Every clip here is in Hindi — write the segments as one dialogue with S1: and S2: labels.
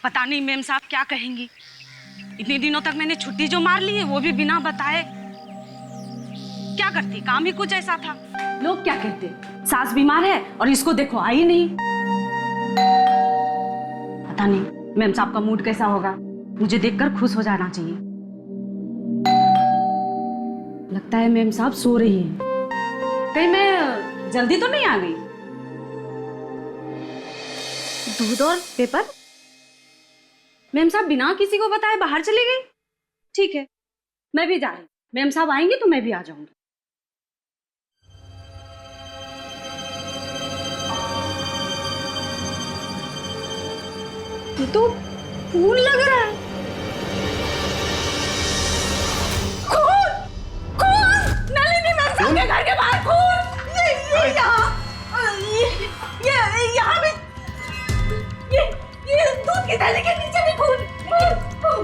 S1: पता नहीं मेम साहब क्या कहेंगी। इतने दिनों तक मैंने छुट्टी जो मार ली है वो भी बिना बताए। क्या करती, काम ही कुछ ऐसा था। लोग क्या कहते, सास बीमार है और इसको देखो आई नहीं। पता नहीं मेम साहब का मूड कैसा होगा, मुझे देखकर खुश हो जाना चाहिए। लगता है मेम साहब सो रही है। कहीं मैं जल्दी तो नहीं आ गई? दूध और पेपर? मेम साहब बिना किसी को बताए बाहर चली गई। ठीक है, मैं भी जा रही हूँ। मेम साहब आएंगे तो मैं भी आ जाऊंगी। ये तो खून लग रहा है। खून! खून! नलिनी मेम साहब के घर के बाहर खून! ये यहाँ भी ये दूध की थैली के नीचे भी खून!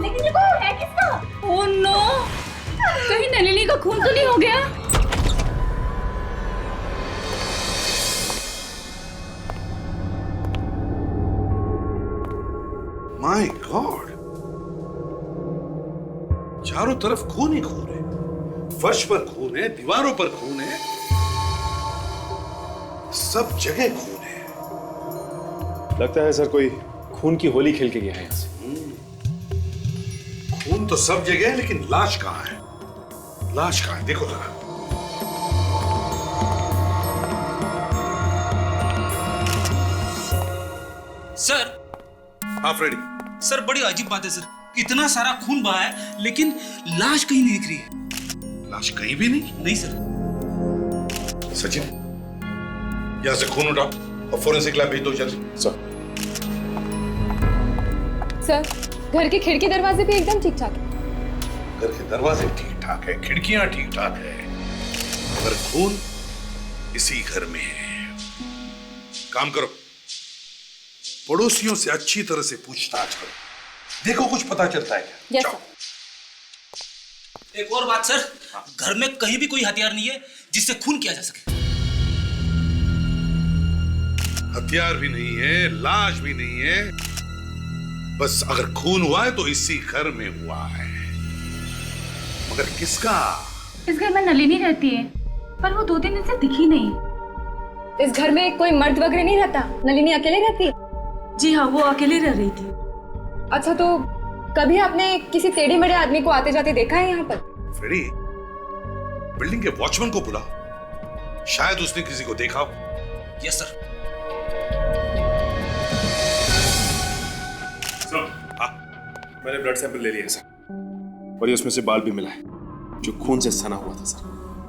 S1: लेकिन ये खून है किसका? Oh no! कहीं नलिनी का खून तो नहीं हो गया?
S2: माय गॉड, चारों तरफ खून ही खून है। फर्श पर खून है, दीवारों पर खून है, सब जगह खून है।
S3: लगता है सर कोई खून की होली खेल के गया है यहाँ से।
S2: खून तो सब जगह है, लेकिन लाश कहाँ है? लाश कहाँ है? देखो जरा।
S4: सर।
S2: हाँ फ्रेडी।
S4: सर बड़ी अजीब बात है सर, इतना सारा खून बहा है लेकिन लाश कहीं नहीं दिख रही है।
S2: लाश कहीं भी नहीं?
S4: नहीं सर।
S2: सचिन, यहां से खून उठाओ और फोरेंसिक लैब भेज दो जल्दी।
S5: सर, घर के खिड़की दरवाजे भी एकदम ठीक ठाक है।
S2: घर के दरवाजे ठीक ठाक है, खिड़कियां ठीक ठाक है, मगर खून इसी घर में है। काम करो, पड़ोसियों से अच्छी तरह से पूछताछ करो, देखो कुछ पता चलता है क्या।
S5: Yes sir.
S4: एक और बात सर, घर में कहीं भी कोई हथियार नहीं है जिससे खून किया जा सके।
S2: हथियार भी नहीं है, लाश भी नहीं है, बस अगर खून हुआ है तो इसी घर में हुआ है। मगर किसका?
S6: इस घर में नलिनी रहती है, पर वो 2 दिन से दिखी नहीं।
S5: इस घर में कोई मर्द वगैरह नहीं रहता, नलिनी अकेले रहती है?
S1: जी हाँ, वो अकेली रह रही थी।
S5: अच्छा, तो कभी आपने किसी टेढ़े मेढ़े आदमी को आते जाते देखा है यहाँ पर?
S2: फ्रेडी, बिल्डिंग के वॉचमैन को बुलाओ, शायद उसने किसी को देखा हो।
S4: Yes sir.
S3: मैंने ब्लड सैंपल ले लिया सर, और ये उसमें से बाल भी मिला है जो खून से सना हुआ था सर।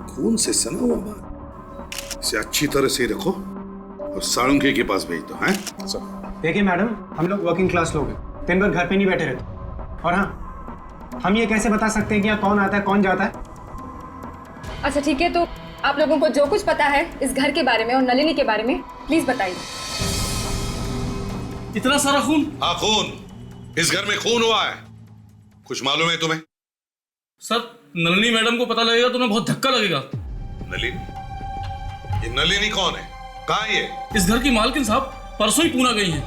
S2: खून से सना हुआ बाल? इसे अच्छी तरह से रखो और साळुंखे के पास भेज दो। हैं
S3: सर?
S7: देखिए मैडम, हम लोग वर्किंग क्लास लोग हैं, दिन भर घर पे नहीं बैठे रहते। और हाँ, हम ये कैसे बता सकते हैं कि यहाँ कौन आता है कौन जाता है?
S5: अच्छा ठीक है, तो आप लोगों को जो कुछ पता है इस घर के बारे में और नलिनी के बारे में प्लीज बताइए।
S4: इतना सारा खून?
S2: हाँ, खून, इस घर में खून हुआ है। कुछ मालूम है तुम्हें?
S4: सर, नलिनी मैडम को पता लगेगा तो उन्हें बहुत धक्का लगेगा।
S2: नलिनी? ये नलिनी कौन है? कहाँ है ये?
S4: इस घर की मालकिन साहब परसों ही पूना गई हैं।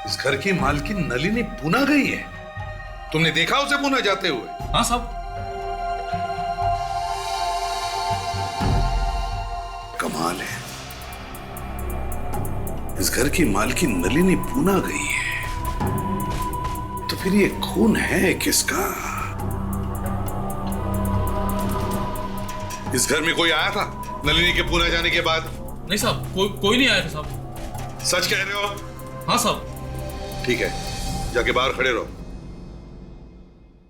S2: इस घर की मालकिन नलिनी पूना गई है? तुमने देखा उसे पूना जाते हुए?
S4: हाँ साहब।
S2: कमाल है, इस घर की मालकिन नलिनी पूना गई है, तो फिर ये खून है किसका? इस घर में कोई आया था नलिनी के पूना जाने के बाद?
S4: नहीं साहब, कोई नहीं आया था साहब।
S2: सच कह रहे हो?
S4: हाँ साहब।
S2: ठीक है, जाके बाहर खड़े रहो।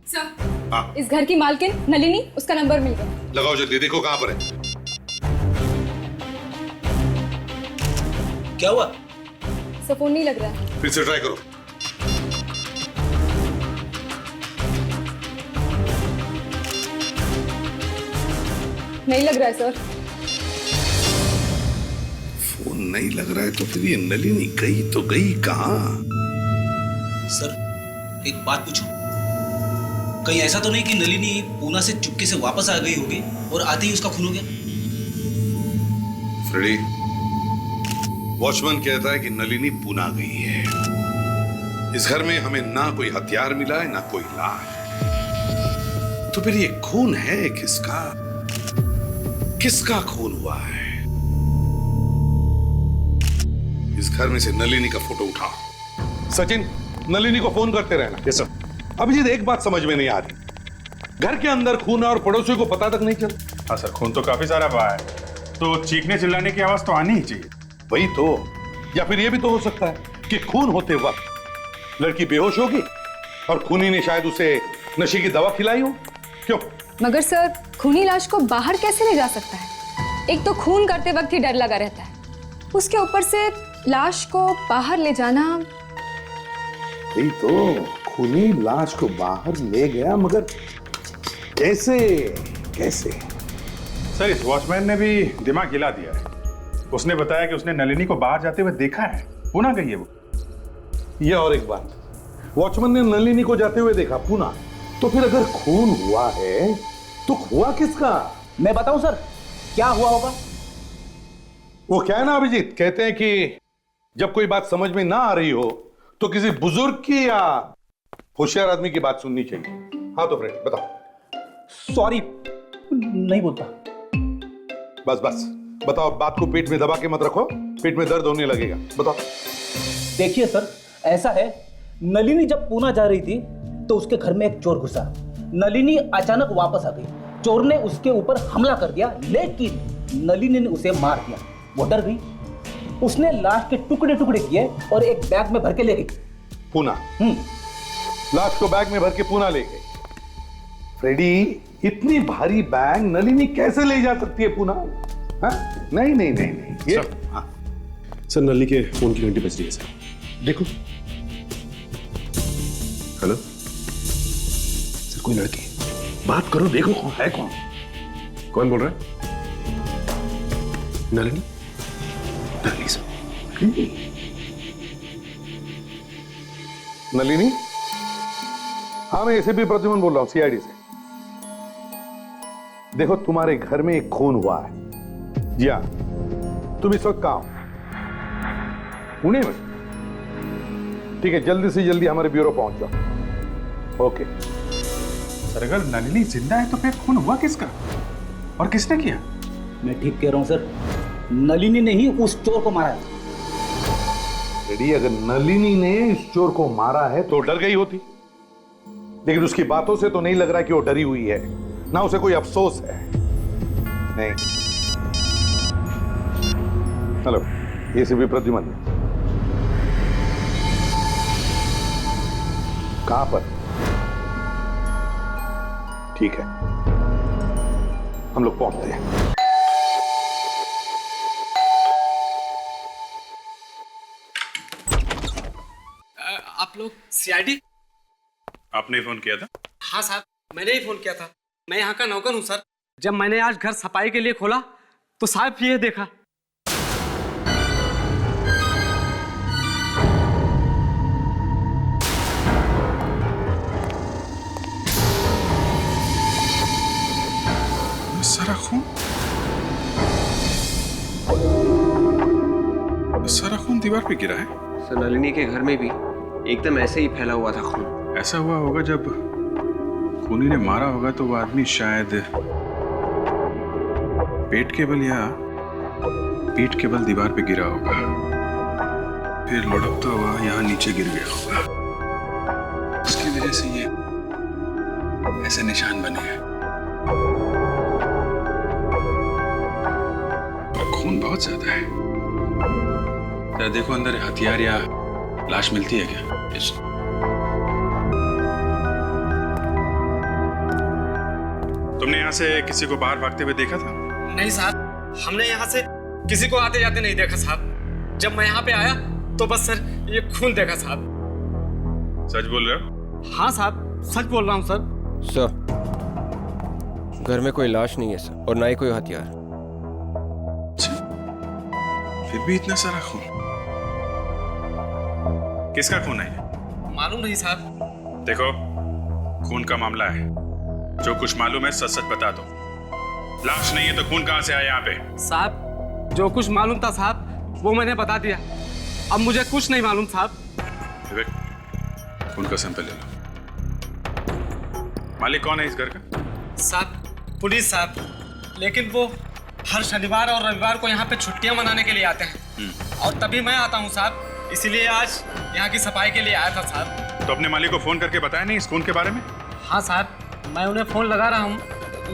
S5: सर,
S2: हाँ,
S5: इस घर की मालकिन नलिनी, उसका नंबर मिल गया।
S2: लगाओ जल्दी, देखो कहां पर है।
S4: क्या हुआ?
S5: सर, फोन नहीं लग रहा है।
S2: फिर से ट्राई करो।
S5: नहीं लग रहा है सर।
S2: फोन नहीं लग रहा है तो फिर ये नलिनी गई तो गई कहां?
S4: सर, एक बात पूछूं? कहीं ऐसा तो नहीं कि नलिनी पूना से चुपके से वापस आ गई होगी और आते ही उसका खून हो गया?
S2: फ्रेडी, वॉचमैन कहता है कि नलिनी पूना गई है। इस घर में हमें ना कोई हथियार मिला है ना कोई लाश। तो फिर ये खून है किसका? किसका खून हुआ है? इस घर में से नलिनी का फोटो उठाओ। सचिन, नलिनी को फोन करते रहना।
S3: Yes sir.
S2: अभिजीत, एक बात समझ में नहीं आ रही, घर के अंदर खून है और पड़ोसियों को पता तक नहीं चल।
S8: हाँ सर, खून तो काफी सारा बहा है, तो चीखने चिल्लाने की आवाज तो आनी ही चाहिए।
S2: वही तो। या फिर यह भी तो हो सकता है कि खून होते वक्त लड़की बेहोश होगी और खूनी ने शायद उसे नशे की दवा खिलाई हो। क्यों?
S5: मगर सर, खूनी लाश को बाहर कैसे ले जा सकता है? एक तो खून करते वक्त ही डर लगा रहता है, उसके ऊपर से लाश को बाहर ले जाना।
S2: वही तो, खूनी लाश को बाहर ले गया, मगर कैसे? कैसे?
S8: सर, इस वॉचमैन ने भी दिमाग हिला दिया है। उसने बताया कि उसने नलिनी को बाहर जाते हुए देखा है। पुणे गई है वो।
S2: यह और एक बात, वॉचमैन ने नलिनी को जाते हुए देखा पुणे। तो फिर अगर खून हुआ है तो हुआ किसका?
S4: मैं बताऊं सर क्या हुआ होगा?
S2: वो क्या है ना अभिजीत, कहते हैं कि जब कोई बात समझ में ना आ रही हो तो किसी बुजुर्ग की या होशियार आदमी की बात सुननी चाहिए। हाँ तो फ्रेंड बताओ।
S4: सॉरी, नहीं बोलता।
S2: बस बस बताओ, बात को पेट में दबा के मत रखो, पेट में दर्द होने लगेगा। बताओ।
S4: देखिए सर, ऐसा है, नलिनी जब पुणे जा रही थी तो उसके घर में एक चोर घुसा। नलिनी अचानक वापस आ गई। चोर ने उसके ऊपर हमला कर दिया, लेकिन नलिनी ने उसे मार दिया। वो डर गई, उसने लाश के टुकड़े टुकड़े किए और एक बैग में भर के ले गई
S2: पुणे। लाश को बैग में भर के पुणे ले गई। फ्रेडी, इतनी भारी बैग नलिनी कैसे ले जा सकती है पुणे? हाँ? नहीं नहीं नहीं नहीं, ये
S3: सर, नलिनी के फोन की घंटी बज रही है सर।
S2: देखो।
S3: हेलो सर, कोई लड़की।
S2: बात करो, देखो कौन है। कौन?
S3: कौन बोल रहा है? नलिनी? नलिनी सर।
S2: नलिनी? हाँ, मैं एसीपी प्रद्युमन बोल रहा हूं, सीआईडी से। देखो, तुम्हारे घर में एक खून हुआ है। जी हाँ, तुम इस वक्त कहां हो? पुणे में? ठीक है, जल्दी से जल्दी हमारे ब्यूरो पहुंच जाओ। ओके।
S8: सर, अगर नलिनी जिंदा है तो फिर खून हुआ किसका और किसने किया?
S4: मैं ठीक कह रहा हूं सर, नलिनी ने ही उस चोर को मारा है।
S2: रेडी, अगर नलिनी ने इस चोर को मारा है तो डर गई होती, लेकिन उसकी बातों से तो नहीं लग रहा कि वो डरी हुई है, ना उसे कोई अफसोस है। नहीं। Hello, ACP Pradyuman. कहां पर? ठीक है, हम लोग पहुंचते हैं।
S9: आप लोग सीआईडी?
S8: आपने फोन किया था?
S9: हाँ साहब, मैंने ही फोन किया था। मैं यहाँ का नौकर हूँ सर। जब मैंने आज घर सफाई के लिए खोला तो साहब ये देखा।
S8: सारा खून? सारा खून दीवार पे गिरा है।
S10: सर, नलिनी के घर में भी एकदम ऐसे ही फैला हुआ था खून।
S8: ऐसा हुआ होगा जब खूनी ने मारा होगा तो वो आदमी शायद पेट के बल या पीठ के बल दीवार पे गिरा होगा, फिर लुढ़कता हुआ यहाँ नीचे गिर गया होगा। उसकी वजह से ये ऐसे निशान बने हैं। खून बहुत ज्यादा है। जरा देखो अंदर हथियार या लाश मिलती है क्या? तुमने यहाँ से किसी को बाहर भागते हुए देखा था?
S9: नहीं साहब, हमने यहाँ से किसी को आते जाते नहीं देखा साहब। जब मैं यहाँ पे आया तो बस सर ये खून देखा साहब।
S8: सच बोल रहे हो?
S9: हाँ साहब, सच बोल रहा हूँ सर।
S10: सर, घर में कोई लाश नहीं है सर, और ना ही कोई हथियार।
S8: फिर भी इतना सारा खून, किसका खून है?
S9: मालूम नहीं साहब।
S8: देखो, खून का मामला है, जो कुछ मालूम है सच सच बता दो। लाश नहीं है तो खून कहां से आया यहाँ पे?
S9: साहब, जो कुछ मालूम था साहब वो मैंने बता दिया। अब मुझे कुछ नहीं मालूम साहब।
S8: विवेक, उनका सैंपल ले लो। मालिक कौन है इस घर का?
S9: साहब पुलिस साहब, लेकिन वो हर शनिवार और रविवार को यहाँ पे छुट्टियाँ मनाने के लिए आते हैं और तभी मैं आता हूँ साहब, इसीलिए आज यहाँ की सफाई के लिए आया था साहब।
S8: तो अपने मालिक को फोन करके बताया नहीं इस खून के बारे में?
S9: हाँ साहब, मैं उन्हें फोन लगा रहा हूँ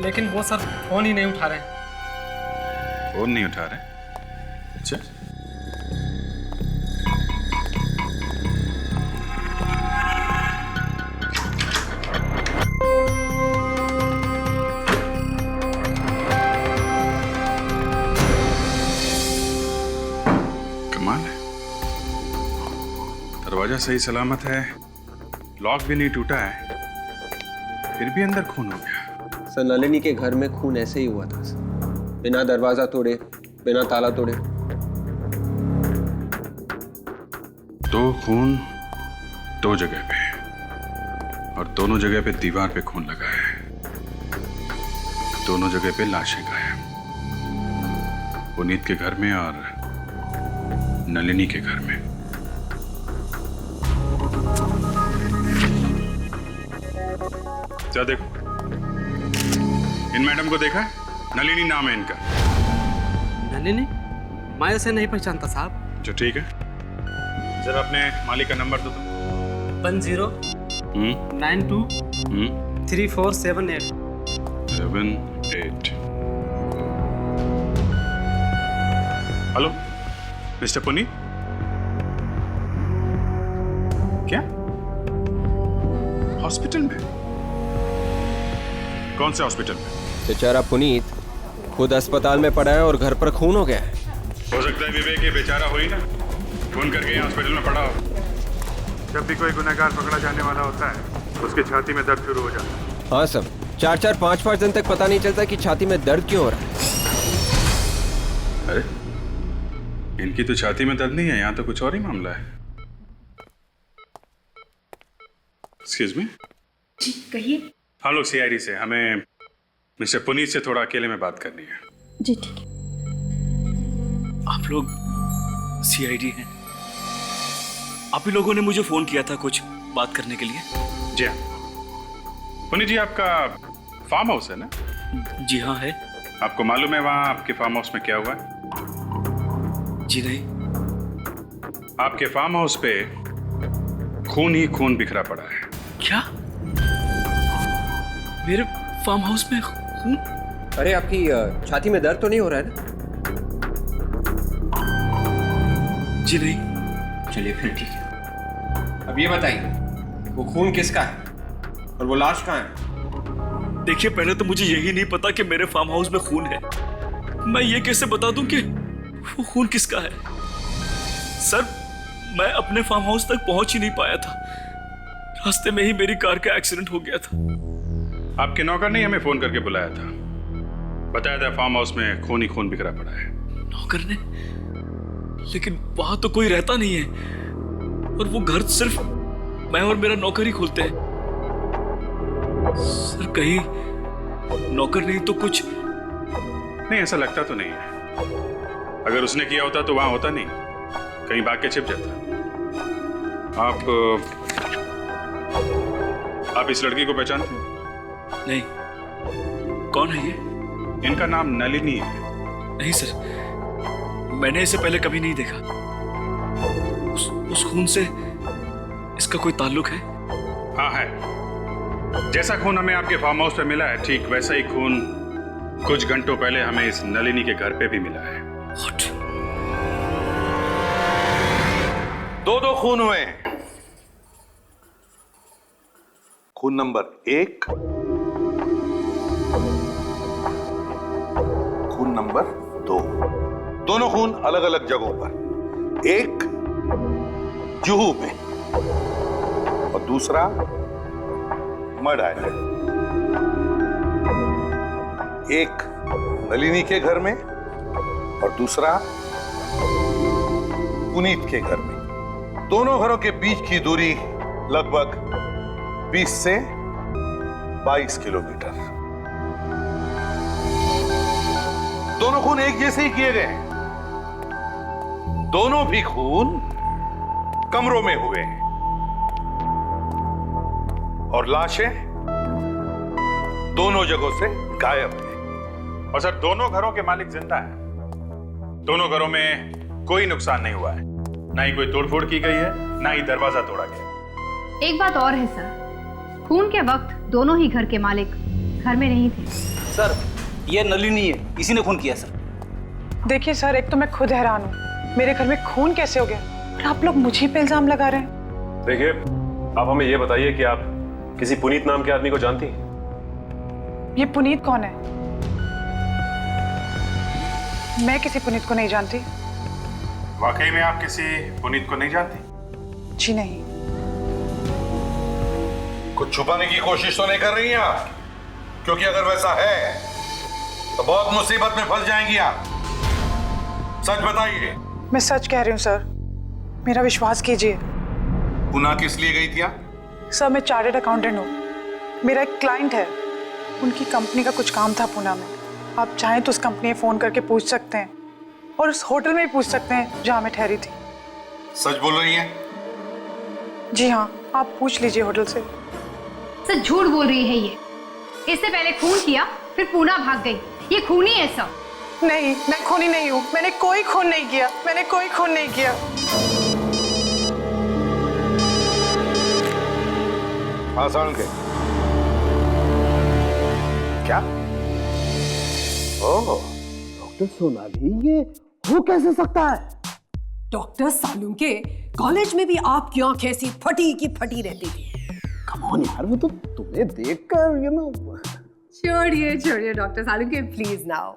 S9: लेकिन वो सर फोन ही नहीं उठा रहे हैं।
S8: फोन नहीं उठा रहे? अच्छा, कमाल है, दरवाजा सही सलामत है, लॉक भी नहीं टूटा है, फिर भी अंदर खून हो गया।
S10: सर नलिनी के घर में खून ऐसे ही हुआ था सर, बिना दरवाजा तोड़े, बिना ताला तोड़े।
S8: दो खून दो जगह पे, और दोनों जगह पे दीवार पे खून लगा है, दोनों जगह पे लाशें गायब, पुनीत के घर में और नलिनी के घर में। क्या देखो, इन मैडम को देखा है? नलिनी नाम है इनका।
S9: नलिनी? मैं उसे नहीं पहचानता साहब।
S8: जो ठीक है, जरा अपने मालिक का नंबर दो तो।
S9: 1092 3478
S8: 78। हेलो मिस्टर पुनीत, क्या हॉस्पिटल में? कौन से हॉस्पिटल में?
S10: बेचारा पुनीत खुद अस्पताल में पड़ा है और घर पर खून हो गया है।
S8: हो सकता है विवेक ये बेचारा हो ही ना, खून करके यहाँ हॉस्पिटल में पड़ा हो। जब भी कोई गुनहगार पकड़ा जाने वाला होता है उसकी छाती में दर्द शुरू हो जाता है।
S10: हाँ सब 4-4, 5-5 दिन तक पता नहीं चलता कि छाती में दर्द क्यों हो रहा है।
S8: अरे इनकी तो छाती में दर्द नहीं है, यहाँ तो कुछ और ही मामला है। Excuse me.
S6: जी कहिए।
S8: हम लोग सीआईडी से, हमें मिस्टर पुनीत से थोड़ा अकेले में बात करनी है।
S6: जी ठीक है।
S11: आप लोग सीआईडी हैं? आप ही लोगों ने मुझे फोन किया था कुछ बात करने के लिए?
S8: जी हाँ पुनीत जी, आपका फार्म हाउस है ना?
S11: जी हाँ है।
S8: आपको मालूम है वहाँ आपके फार्म हाउस में क्या हुआ है?
S11: जी नहीं।
S8: आपके फार्म हाउस पे खून ही खून बिखरा पड़ा है।
S11: क्या? मेरे फार्म हाउस में खून?
S10: अरे आपकी छाती में दर्द तो नहीं हो रहा है ना?
S11: जी नहीं।
S10: चलिए फिर ठीक है। अब ये बताइए वो खून किसका है और वो लाश कहाँ है?
S11: देखिए पहले तो मुझे यही नहीं पता कि मेरे फार्म हाउस में खून है। मैं ये कैसे बता दूं कि वो खून किसका है? सर मैं अपने फार्म हाउस तक पहुंच ही नहीं पाया था, रास्ते में ही मेरी कार का एक्सीडेंट हो गया था।
S8: आपके नौकर ने हमें फोन करके बुलाया था, बताया था फार्म हाउस में खून ही खून बिखरा पड़ा है।
S11: नौकर ने? लेकिन वहां तो कोई रहता नहीं है और वो घर सिर्फ मैं और मेरा नौकर ही खोलते हैं। सर कहीं नौकर नहीं तो कुछ?
S8: नहीं ऐसा लगता तो नहीं है, अगर उसने किया होता तो वहां होता नहीं, कहीं भाग के छिप जाता। आप इस लड़की को पहचानते हैं?
S11: नहीं। कौन है ये?
S8: इनका नाम नलिनी है।
S11: नहीं सर, मैंने इसे पहले कभी नहीं देखा। उस खून से इसका कोई ताल्लुक है?
S8: हाँ है, जैसा खून हमें आपके फार्म हाउस पे मिला है ठीक वैसा ही खून कुछ घंटों पहले हमें इस नलिनी के घर पे भी मिला है।
S11: What?
S2: दो खून हुए हैं। खून नंबर 1, खून नंबर 2। दोनों खून अलग अलग जगहों पर, एक जुहू में और दूसरा मड आइलैंड। एक नलिनी के घर में और दूसरा पुनीत के घर में। दोनों घरों के बीच की दूरी लगभग 20 से 22 किलोमीटर। दोनों खून एक जैसे ही किए गए हैं। दोनों भी खून कमरों में हुए हैं। और लाशें दोनों जगहों से गायब है।
S3: और सर दोनों घरों के मालिक जिंदा हैं। दोनों घरों में कोई नुकसान नहीं हुआ है, ना ही कोई तोड़फोड़ की गई है, ना ही दरवाजा तोड़ा गया।
S6: एक बात और है सर, खून के वक्त दोनों ही घर के मालिक घर में नहीं थे।
S4: सर ये नलिनी है, इसी ने खून किया सर।
S12: देखिए सर, एक तो मैं खुद हैरान हूँ, मेरे घर में खून कैसे हो गया और आप लोग मुझे पे इल्जाम लगा रहे हैं।
S3: देखिए, आप हमें यह बताइए कि आप किसी पुनीत नाम के आदमी को जानती हैं?
S12: ये पुनीत कौन है? मैं किसी पुनीत को नहीं जानती।
S3: वाकई में आप किसी पुनीत को नहीं जानती?
S12: जी नहीं।
S2: कुछ छुपाने की कोशिश तो नहीं कर रही हैं आप? क्योंकि अगर वैसा है तो बहुत मुसीबत में फंस जाएंगी आप। सच बताइए।
S12: मैं सच कह रही हूँ सर, मेरा विश्वास कीजिए।
S2: पुणे किस लिए गई थी आप?
S12: सर मैं चार्टर्ड अकाउंटेंट हूँ, मेरा एक क्लाइंट है, उनकी कंपनी का कुछ काम था पुणे में। आप चाहें तो उस कंपनी में फोन करके पूछ सकते हैं और उस होटल में भी पूछ सकते हैं जहाँ मैं ठहरी थी।
S2: सच बोल रही हैं?
S12: जी हाँ, आप पूछ लीजिए होटल से।
S6: सर झूठ बोल रही है ये, इससे पहले खून किया फिर पुणे भाग गई, ये खूनी है सब।
S12: नहीं, मैं खूनी नहीं हूँ, मैंने कोई खून नहीं किया, मैंने कोई खून नहीं किया।
S2: आसान के क्या?
S13: ओह, डॉक्टर सोनाली, ये हो कैसे सकता है?
S14: डॉक्टर सालुंके, कॉलेज में भी आपकी आंखें ऐसी फटी की फटी रहती थी।
S13: कम ऑन यार, वो तो तुम्हें देखकर
S14: छोड़िए छोड़िए डॉक्टर सालुंके, प्लीज नाउ।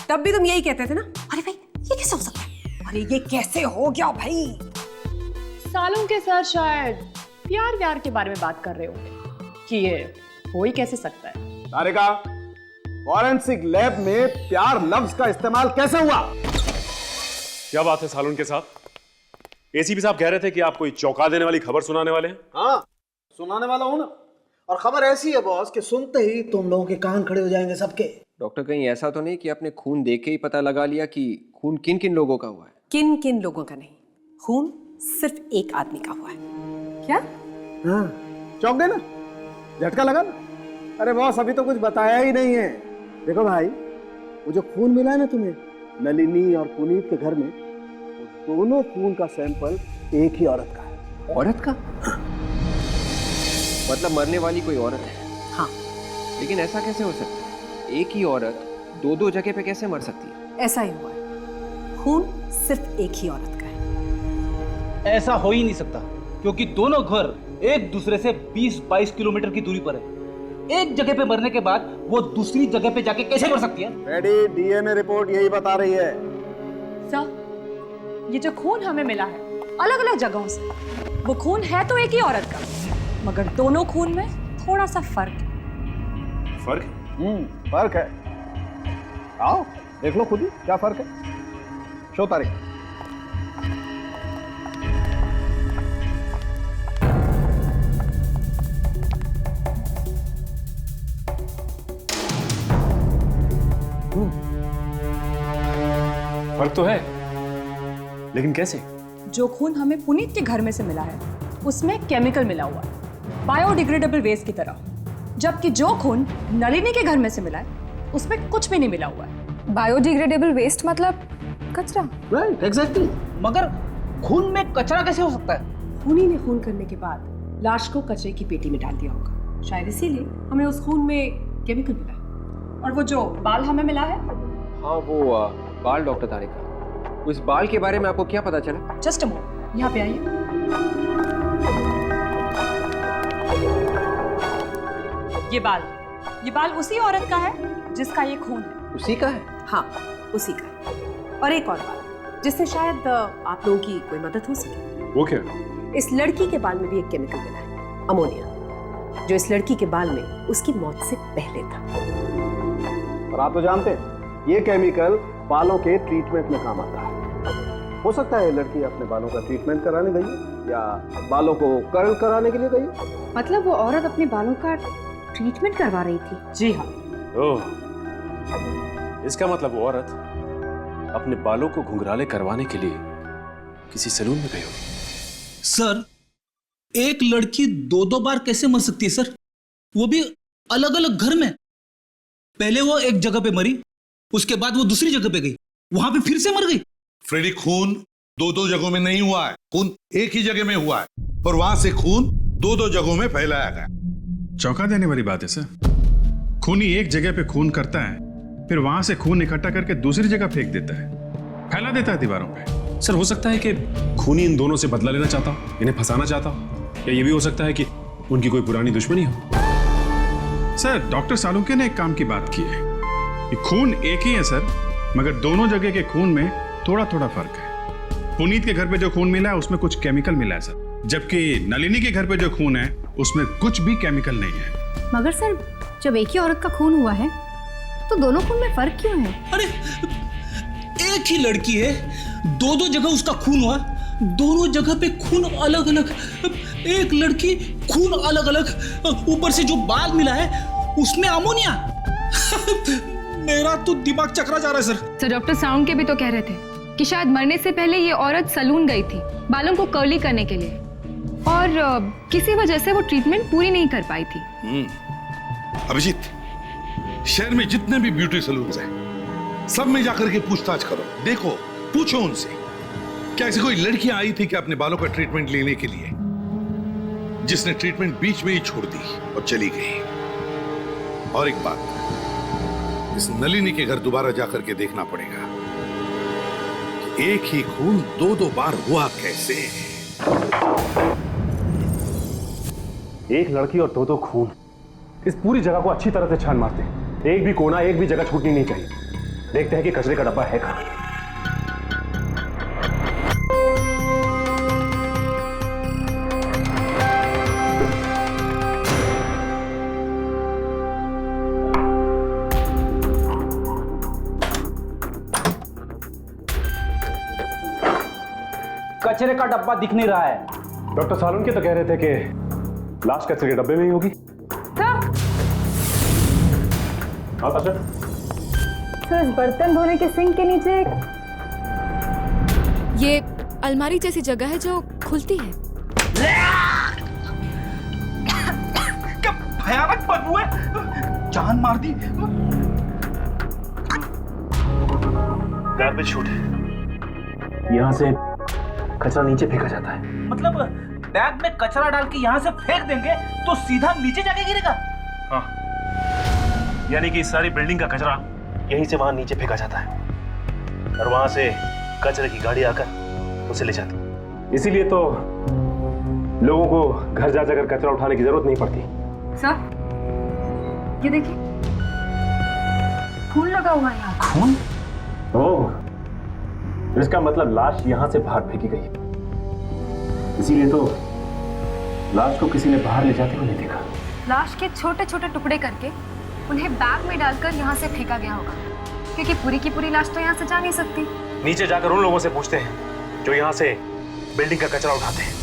S14: तब भी तुम यही कहते थे ना, अरे भाई ये कैसे हो सकता है, अरे ये कैसे हो गया भाई।
S15: सालुंके सर शायद प्यार व्यार के बारे में बात कर रहे होंगे कि ये हो ही कैसे सकता है।
S13: तारिका, फॉरेंसिक लैब में प्यार लफ्ज का इस्तेमाल कैसे हुआ?
S3: क्या बात है सालुंके साहब? एसीपी साहब कह रहे थे कि आप कोई चौंका देने वाली खबर सुनाने वाले हैं।
S13: हाँ, सुनाने वाला हूं ना, और खबर ऐसी है बॉस कि सुनते ही तुम लोगों के कान खड़े हो जाएंगे सबके।
S10: डॉक्टर, कहीं ऐसा तो नहीं कि आपने खून देख के ही पता लगा लिया कि खून किन किन लोगों का हुआ है?
S14: किन किन लोगों का नहीं, खून सिर्फ एक आदमी का हुआ है। क्या?
S13: हाँ, चौंक गए ना, झटका लगा ना। अरे बॉस, अभी तो कुछ बताया ही नहीं है। देखो भाई, वो जो खून मिला है ना तुम्हें नलिनी और पुनीत के घर में, वो दोनों खून का सैंपल एक ही औरत का है।
S10: औरत का? मतलब मरने वाली कोई औरत है?
S14: हाँ।
S10: लेकिन ऐसा कैसे हो सकता है? एक ही औरत दो दो जगह पे कैसे मर सकती है?
S14: ऐसा ही हुआ है, खून सिर्फ एक ही औरत का है।
S4: ऐसा हो ही नहीं सकता, क्योंकि दोनों घर एक दूसरे से 20-22 किलोमीटर की दूरी पर है। एक जगह पे मरने के बाद वो दूसरी जगह पे जाके कैसे मर सकती है?
S13: रेडी, डीएनए रिपोर्ट यही बता रही है।
S15: सर, ये जो खून हमें मिला है अलग अलग जगहों से, वो खून है तो एक ही औरत का, मगर दोनों खून में थोड़ा सा फर्क है।
S3: फर्क?
S13: फर्क है। आओ देख लो खुद ही क्या फर्क है। शो तारीख।
S3: फर्क तो है, लेकिन कैसे?
S15: जो खून हमें पुनीत के घर में से मिला है उसमें केमिकल मिला हुआ है, बायोडिग्रेडेबल वेस्ट की तरह, जबकि जो खून नलिनी के घर में से मिला है उसमें कुछ भी नहीं मिला हुआ है।
S5: बायोडिग्रेडेबल वेस्ट मतलब कचरा?
S13: Right, exactly.
S4: मगर खून में कचरा कैसे हो सकता है?
S14: खूनी ने खून करने के बाद लाश को कचरे की पेटी में डाल दिया होगा, शायद इसीलिए हमें उस खून में केमिकल मिला है।
S15: और वो जो बाल हमें मिला है?
S10: हाँ, वो बाल। डॉक्टर तारिका, उस बाल के बारे में आपको क्या पता चला?
S15: जस्ट अ मोमेंट, यहाँ पे आइए। ये बाल उसी औरत का है जिसका ये खून है।
S10: उसी का है?
S14: हाँ, उसी का है। और एक और बात जिससे शायद आप लोगों की कोई मदद हो सके।
S3: वो क्या?
S14: इस लड़की के बाल में भी एक केमिकल मिला है, अमोनिया, जो इस लड़की के बाल में उसकी मौत से पहले था।
S13: और आप तो जानते हैं ये केमिकल बालों के ट्रीटमेंट में काम आता है। हो सकता है लड़की अपने बालों का ट्रीटमेंट कराने गई है या बालों को कर्ल कराने के लिए गई है।
S6: मतलब वो औरत अपने बालों का ट्रीटमेंट करवा रही थी?
S14: जी हाँ।
S3: ओह, इसका मतलब वो औरत अपने बालों को घुंघराले करवाने के लिए किसी सैलून में गई होगी।
S4: सर, एक लड़की 2-2 बार कैसे मर सकती है सर, वो भी अलग अलग घर में? पहले वो एक जगह पे मरी, उसके बाद वो दूसरी जगह पे गई, वहां पे फिर से मर गई।
S2: फ्रेडी, खून 2-2 जगहों में नहीं हुआ है, खून एक ही जगह में हुआ है और वहां से खून 2-2 जगहों में फैलाया गया।
S3: चौंका देने वाली बात है सर। खूनी एक जगह पे खून करता है, फिर वहां से खून इकट्ठा करके दूसरी जगह फेंक देता है, फैला देता है दीवारों पे।
S8: सर हो सकता है कि खूनी इन दोनों से बदला लेना चाहता हो, इन्हें फंसाना चाहता हो, या ये भी हो सकता है कि उनकी कोई पुरानी दुश्मनी हो।
S3: सर डॉक्टर सालुंके ने एक काम की बात की है कि खून एक ही है सर, मगर दोनों जगह के खून में थोड़ा थोड़ा फर्क है। पुनीत के घर पे जो खून मिला है उसमें कुछ केमिकल मिला है सर, जबकि नलिनी के घर पे जो खून है उसमें कुछ भी केमिकल नहीं है।
S6: मगर सर जब एक ही औरत का खून हुआ है तो दोनों खून में फर्क क्यों है?
S4: अरे एक ही लड़की है, 2-2 जगह उसका खून हुआ, दोनों जगह पे खून अलग अलग, एक लड़की खून अलग अलग, ऊपर से जो बाल मिला है उसमें अमोनिया। मेरा तो दिमाग चकरा जा रहा है सर।
S5: तो डॉक्टर साउंड के भी तो कह रहे थे कि शायद मरने से पहले ये औरत सलून गई थी बालों को कर्ली करने के लिए, और किसी वजह से वो ट्रीटमेंट पूरी नहीं कर पाई थी।
S2: अभिजीत, शहर में जितने भी ब्यूटी सलून्स हैं, सब में जाकर के पूछताछ करो, देखो, पूछो उनसे, क्या ऐसी कोई लड़कियां आई थी क्या अपने बालों का ट्रीटमेंट लेने के लिए, जिसने ट्रीटमेंट बीच में ही छोड़ दी और चली गई? और एक बात, इस नलिनी के घर दोबारा जाकर के देखना पड़ेगा कि एक ही खून 2-2 बार हुआ कैसे।
S8: एक लड़की और 2-2 खून, इस पूरी जगह को अच्छी तरह से छान मारते हैं। एक भी कोना, एक भी जगह छूटनी नहीं चाहिए। देखते हैं कि कचरे का डब्बा है कहां।
S4: कचरे का डब्बा दिख नहीं रहा है।
S8: डॉक्टर सालुंके तो कह रहे थे कि लाश कचरे के डब्बे में ही होगी। हाँ सर।
S5: सर इस बर्तन धोने के सिंक के नीचे
S16: ये अलमारी जैसी जगह है जो खुलती है।
S4: क्या भयानक बदबू है, जान मार दी।
S8: गार्बेज शूट है, यहां से कचरा नीचे फेंका जाता है।
S4: मतलब बैग में कचरा डाल के यहाँ से फेंक देंगे तो सीधा नीचे जाके गिरेगा?
S8: हाँ, यानी कि सारी बिल्डिंग का कचरा यहीं से वहां नीचे फेंका जाता है और वहां से कचरे की गाड़ी आकर उसे ले जाती है। इसीलिए तो लोगों को घर जा जाकर कचरा उठाने की जरूरत नहीं पड़ती।
S5: सर ये देखिए, खून लगा हुआ है यहाँ।
S4: खून?
S8: ओह, इसका मतलब लाश यहां से बाहर फेंकी गई, इसीलिए तो लाश को किसी ने बाहर ले जाते हुए नहीं देखा।
S5: लाश के छोटे छोटे टुकड़े करके उन्हें बैग में डालकर यहाँ से फेंका गया होगा, क्योंकि पूरी की पूरी लाश तो यहाँ से जा नहीं सकती।
S8: नीचे जाकर उन लोगों से पूछते हैं जो यहाँ से बिल्डिंग का कचरा उठाते हैं।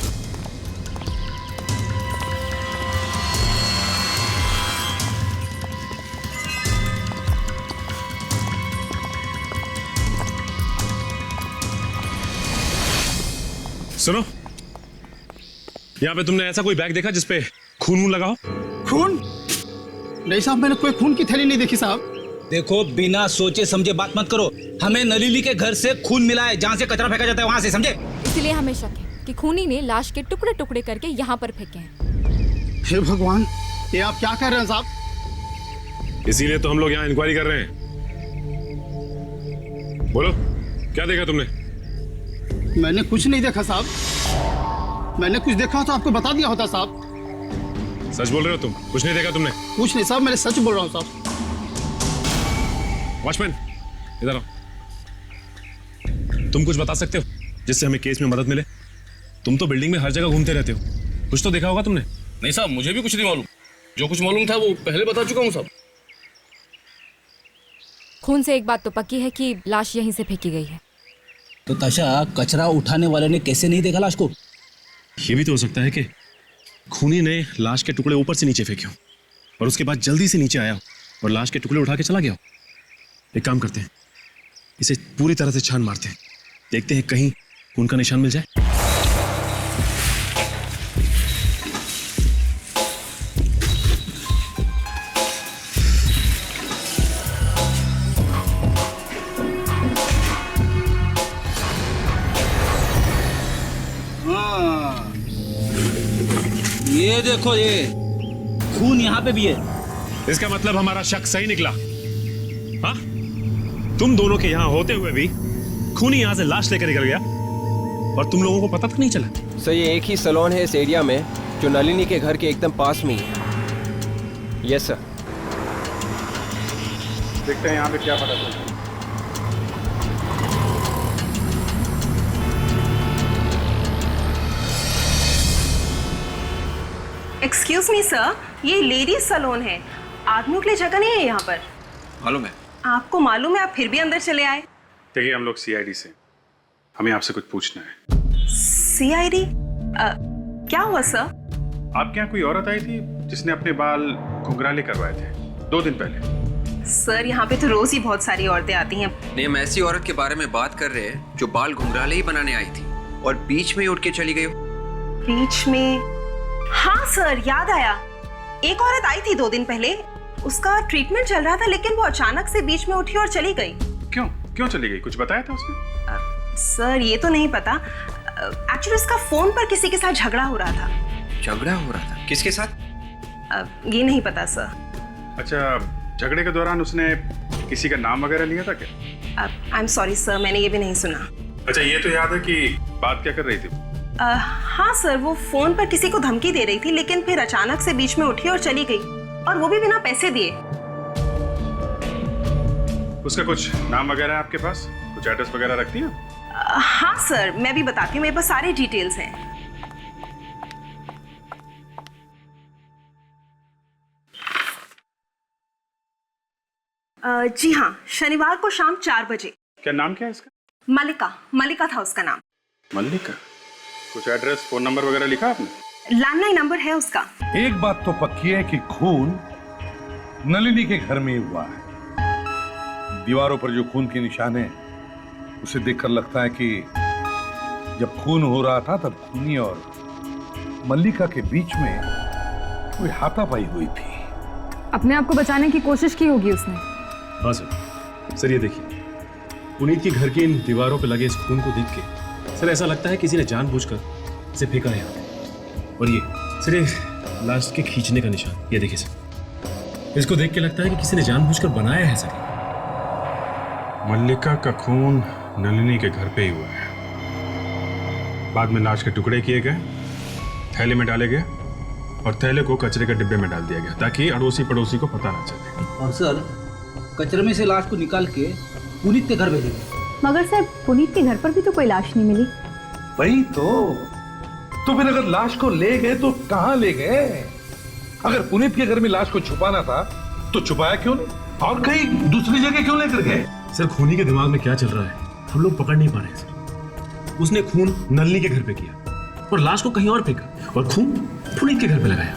S3: सुनो, यहाँ पे तुमने ऐसा कोई बैग देखा जिसपे खून लगा हो?
S7: खून? नहीं साहब, मैंने कोई खून की थैली नहीं देखी साहब।
S4: देखो, बिना सोचे समझे बात मत करो। हमें नलिनी के घर से खून मिला है, जहाँ से कचरा फेंका जाता है वहां से, समझे?
S16: इसलिए हमें शक है कि खूनी ने लाश के टुकड़े टुकड़े करके यहाँ पर फेंके हैं।
S7: हे भगवान, ये आप क्या कह रहे हैं साहब?
S8: इसीलिए तो हम लोग यहाँ इंक्वायरी कर रहे हैं। बोलो, क्या देखा तुमने?
S7: मैंने कुछ नहीं देखा साहब। मैंने कुछ देखा तो आपको बता दिया होता साहब।
S8: सच बोल रहे हो तुम? कुछ नहीं देखा तुमने?
S7: कुछ नहीं साहब, मैंने सच बोल रहा हूँ साहब।
S8: वॉचमैन, इधर आओ। तुम कुछ बता सकते हो जिससे हमें केस में मदद मिले? तुम तो बिल्डिंग में हर जगह घूमते रहते हो, कुछ तो देखा होगा तुमने।
S11: नहीं साहब, मुझे भी कुछ नहीं मालूम। जो कुछ मालूम था वो पहले बता चुका हूँ साहब।
S16: खून से एक बात तो पक्की है कि लाश यहीं से फेंकी गई है।
S4: तो ताशा, कचरा उठाने वाले ने कैसे नहीं देखा लाश को?
S8: ये भी तो हो सकता है कि खूनी ने लाश के टुकड़े ऊपर से नीचे फेंके हो और उसके बाद जल्दी से नीचे आया हो और लाश के टुकड़े उठा के चला गया हो। एक काम करते हैं, इसे पूरी तरह से छान मारते हैं, देखते हैं कहीं खून का निशान मिल जाए।
S4: हाँ, ये देखो, ये खून यहाँ पे भी है।
S17: इसका मतलब हमारा शक सही निकला। हाँ, तुम दोनों के यहाँ होते हुए भी खूनी यहाँ से लाश लेकर निकल गया और तुम लोगों को पता तक नहीं चला।
S10: सर ये एक ही सैलून है इस एरिया में जो नलिनी के घर के एकदम पास में ही है। Yes sir.
S3: देखते हैं यहाँ पे क्या पता चलता है।
S18: एक्सक्यूज मी सर, ये लेडीज सैलून है, आदमियों के लिए जगह नहीं है यहाँ पर।
S8: मालूम है।
S18: आपको मालूम है, आप फिर भी अंदर चले आए।
S3: देखिए हम लोग सीआईडी से, हमें आपसे कुछ पूछना है।
S18: सीआईडी? क्या हुआ सर?
S3: आपके यहाँ कोई औरत आई थी जिसने अपने बाल घुंघराले करवाए थे 2 दिन पहले।
S18: सर यहाँ पे तो रोज ही बहुत सारी औरतें आती हैं।
S10: नहीं, हम ऐसी औरत के बारे में बात कर रहे हैं जो बाल घुंघराले ही बनाने आई थी और बीच में ही उठ के चली गई।
S18: बीच में? हाँ सर, याद आया। एक औरत आई थी 2 दिन पहले, उसका ट्रीटमेंट चल रहा था, लेकिन वो अचानक से बीच में उठी और चली गई।
S3: क्यों चली गई? कुछ बताया था उसने?
S18: सर ये तो नहीं पता। एक्चुअली उसका फोन पर किसी के साथ झगड़ा हो रहा था।
S10: झगड़ा हो रहा था? किसके साथ?
S18: ये नहीं पता सर।
S3: अच्छा, झगड़े के दौरान उसने किसी का नाम वगैरह लिया था क्या?
S18: आई एम सॉरी सर, मैंने ये भी नहीं सुना।
S3: अच्छा, ये तो याद है कि बात क्या कर रही थी?
S18: हाँ सर, वो फोन पर किसी को धमकी दे रही थी, लेकिन फिर अचानक से बीच में उठी और चली गई, और वो भी बिना पैसे दिए।
S3: उसका कुछ नाम वगैरह है आपके पास? कुछ एड्रेस वगैरह रखती है?
S18: हाँ सर, मैं भी बताती हूँ, मेरे पास सारे डिटेल्स हैं। जी हाँ, शनिवार को शाम 4 बजे।
S3: क्या नाम क्या है इसका?
S18: मलिका था उसका नाम।
S3: मल्लिका? कुछ एड्रेस, फोन नंबर वगैरह लिखा आपने?
S18: लैंडलाइन नंबर है उसका।
S2: एक बात तो पक्की है कि खून नलिनी के घर में ही हुआ है। दीवारों पर जो खून के निशान है उसे देखकर लगता है कि जब खून हो रहा था तब खूनी और मल्लिका के बीच में कोई हाथापाई हुई थी।
S5: अपने आप को बचाने की कोशिश की होगी उसने।
S17: हाँ सर, ये देखिए, पुनीत के घर की इन दीवारों पर लगे इस खून को देख के सर ऐसा लगता है किसी ने जानबूझकर इसे फेंका है यहाँ पे। और ये सर, ये लाश के खींचने का निशान, ये देखिए सर, इसको देख के लगता है कि किसी ने जानबूझकर बनाया है सर।
S3: मल्लिका का खून नलिनी के घर पे ही हुआ है। बाद में लाश के टुकड़े किए गए, थैले में डाले गए और थैले को कचरे के डिब्बे में डाल दिया गया ताकि अड़ोसी पड़ोसी को पता ना चले।
S4: और सर, कचरे में से लाश को निकाल के पुनीत के घर भेजे गए।
S6: मगर सर, पुनीत के घर पर भी तो कोई लाश नहीं मिली।
S2: वही तो फिर अगर लाश को ले गए तो कहाँ ले गए? अगर पुनीत के घर में लाश को छुपाना था तो छुपाया क्यों नहीं, और कहीं दूसरी जगह क्यों लेकर गए?
S17: सर, खूनी के दिमाग में क्या चल रहा है हम लोग पकड़ नहीं पा रहे सर। उसने खून नलिनी के घर पे किया और लाश को कहीं और फेंका और खून पुनीत के घर पे लगाया।